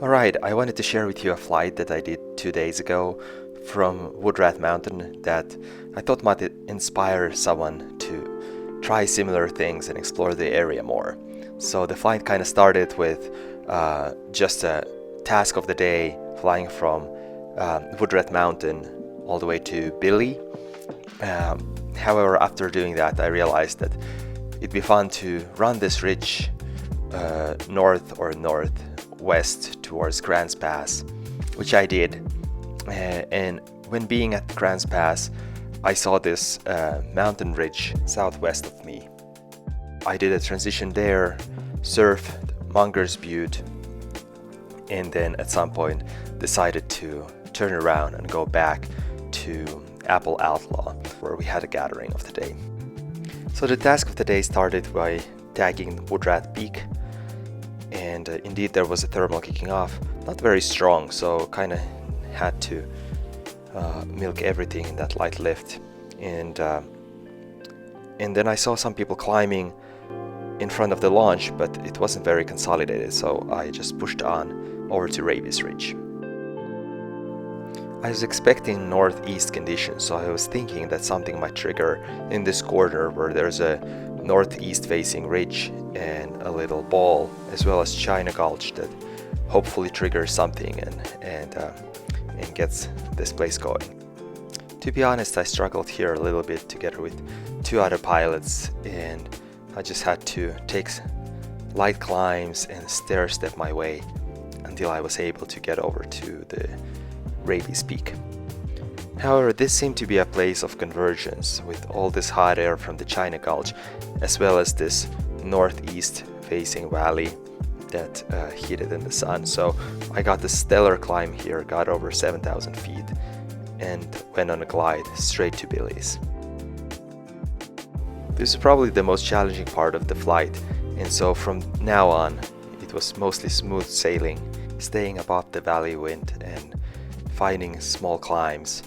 Alright, I wanted to share with you a flight that I did 2 days ago from Woodrat mountain that I thought might inspire someone to try similar things and explore the area more. So the flight kind of started with just a task of the day, flying from Woodrat mountain all the way to Billy. However, after doing that, I realized that it'd be fun to run this ridge north or northwest towards Grants Pass, which I did. And when being at Grants Pass, I saw this mountain ridge southwest of me. I did a transition there, surfed Mungers Butte, and then at some point decided to turn around and go back to Apple Outlaw, where we had a gathering of the day. So the task of the day started by tagging Woodrat Peak, and indeed there was a thermal kicking off, not very strong, so kind of had to milk everything in that light lift. And then I saw some people climbing in front of the launch, but it wasn't very consolidated, so I just pushed on over to Rabies Ridge. I was expecting northeast conditions, so I was thinking that something might trigger in this corner where there's a northeast facing ridge and a little ball, as well as China Gulch, that hopefully triggers something and gets this place going. To be honest, I struggled here a little bit together with two other pilots, and I just had to take light climbs and stair step my way until I was able to get over to the Rabies Peak. However, this seemed to be a place of convergence with all this hot air from the China Gulch, as well as this northeast facing valley that heated in the sun. So I got the stellar climb here, got over 7,000 feet, and went on a glide straight to Billy's. This is probably the most challenging part of the flight, and so from now on it was mostly smooth sailing, staying above the valley wind and finding small climbs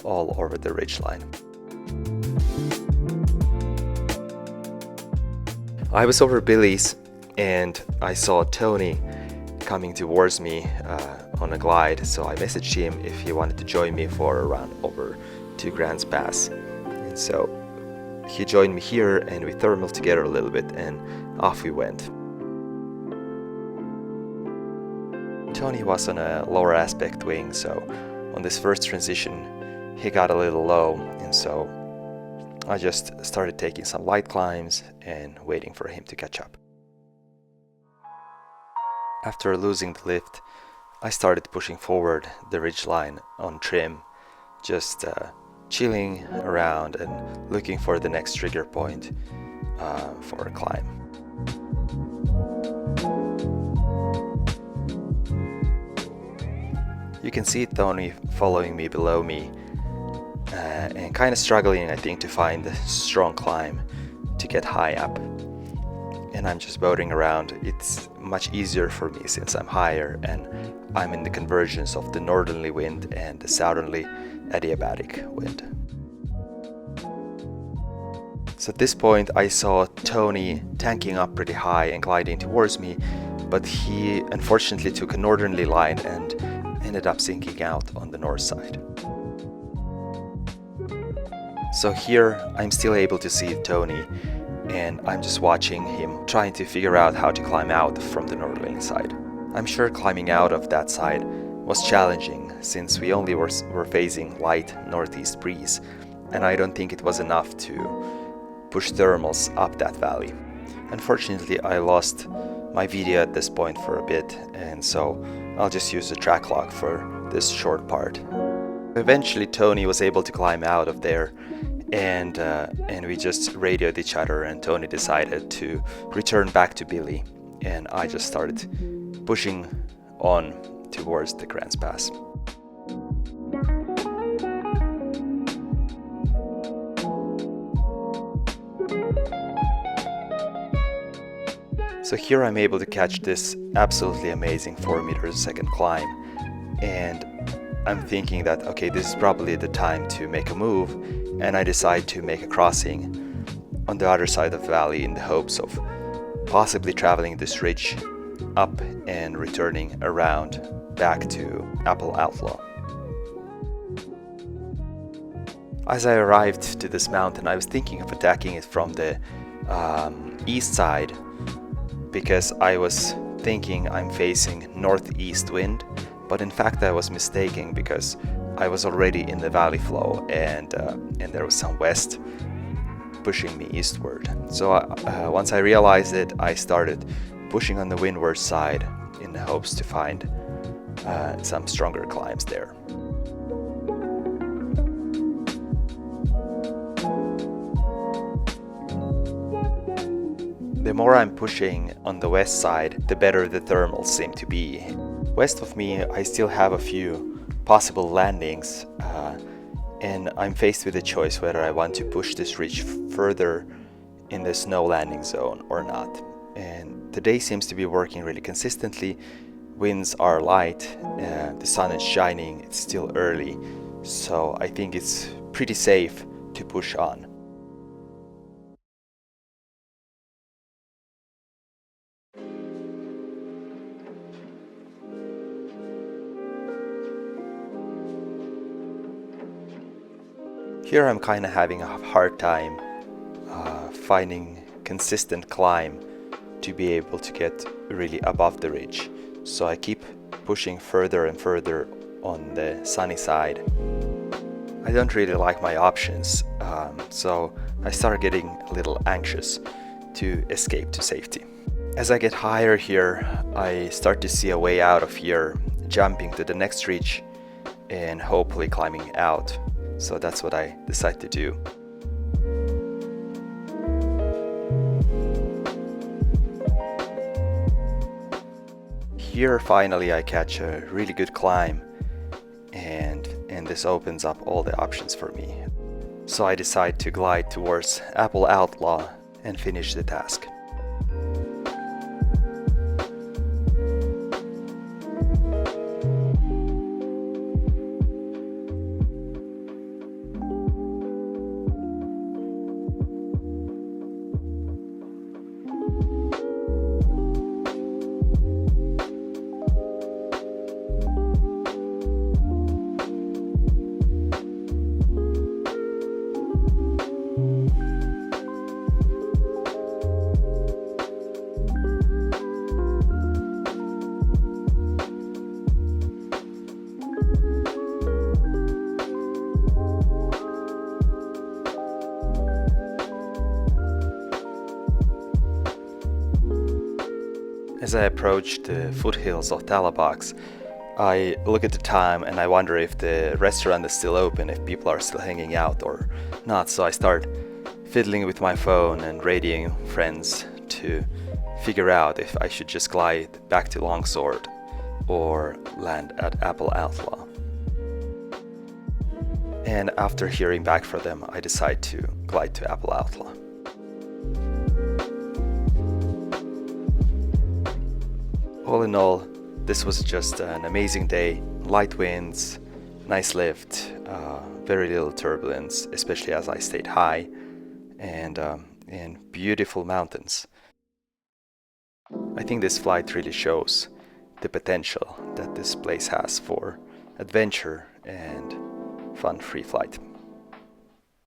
all over the ridgeline. I was over Billy's and I saw Tony coming towards me on a glide, so I messaged him if he wanted to join me for a run over to Grants Pass. And so he joined me here and we thermaled together a little bit and off we went. Tony was on a lower aspect wing, so on this first transition he got a little low, and so I just started taking some light climbs and waiting for him to catch up. After losing the lift, I started pushing forward the ridgeline on trim, just chilling around and looking for the next trigger point for a climb. You can see Tony following me below me and kind of struggling, I think, to find a strong climb to get high up. And I'm just boating around. It's much easier for me since I'm higher and I'm in the convergence of the northerly wind and the southerly adiabatic wind. So at this point I saw Tony tanking up pretty high and gliding towards me, but he unfortunately took a northerly line and ended up sinking out on the north side. So here I'm still able to see Tony, and I'm just watching him trying to figure out how to climb out from the northerly side. I'm sure climbing out of that side was challenging since we only were facing light northeast breeze, and I don't think it was enough to push thermals up that valley. Unfortunately, I lost my video at this point for a bit, and so I'll just use the track log for this short part. Eventually Tony was able to climb out of there, and we just radioed each other, and Tony decided to return back to Billy, and I just started pushing on towards the Grants Pass. So here I'm able to catch this absolutely amazing 4 meters a second climb, and I'm thinking that okay, this is probably the time to make a move, and I decide to make a crossing on the other side of the valley in the hopes of possibly traveling this ridge up and returning around back to Apple Outlaw. As I arrived to this mountain, I was thinking of attacking it from the east side, because I was thinking I'm facing northeast wind, but in fact I was mistaken, because I was already in the valley flow, and there was some west pushing me eastward. So once I realized it, I started pushing on the windward side in the hopes to find some stronger climbs there. The more I'm pushing on the west side, the better the thermals seem to be. West of me, I still have a few possible landings, and I'm faced with a choice whether I want to push this ridge further in the snow landing zone or not. And the day seems to be working really consistently. Winds are light, the sun is shining, it's still early, so I think it's pretty safe to push on. Here I'm kind of having a hard time finding consistent climb to be able to get really above the ridge. So I keep pushing further and further on the sunny side. I don't really like my options, so I start getting a little anxious to escape to safety. As I get higher here, I start to see a way out of here, jumping to the next ridge and hopefully climbing out. So that's what I decide to do. Here finally I catch a really good climb, and this opens up all the options for me. So I decide to glide towards Apple Outlaw and finish the task. As I approach the foothills of Talabox, I look at the time and I wonder if the restaurant is still open, if people are still hanging out or not. So I start fiddling with my phone and radioing friends to figure out if I should just glide back to Longsword or land at Apple Outlaw. And after hearing back from them, I decide to glide to Apple Outlaw. All in all, this was just an amazing day. Light winds, nice lift, very little turbulence, especially as I stayed high, and beautiful mountains. I think this flight really shows the potential that this place has for adventure and fun free flight.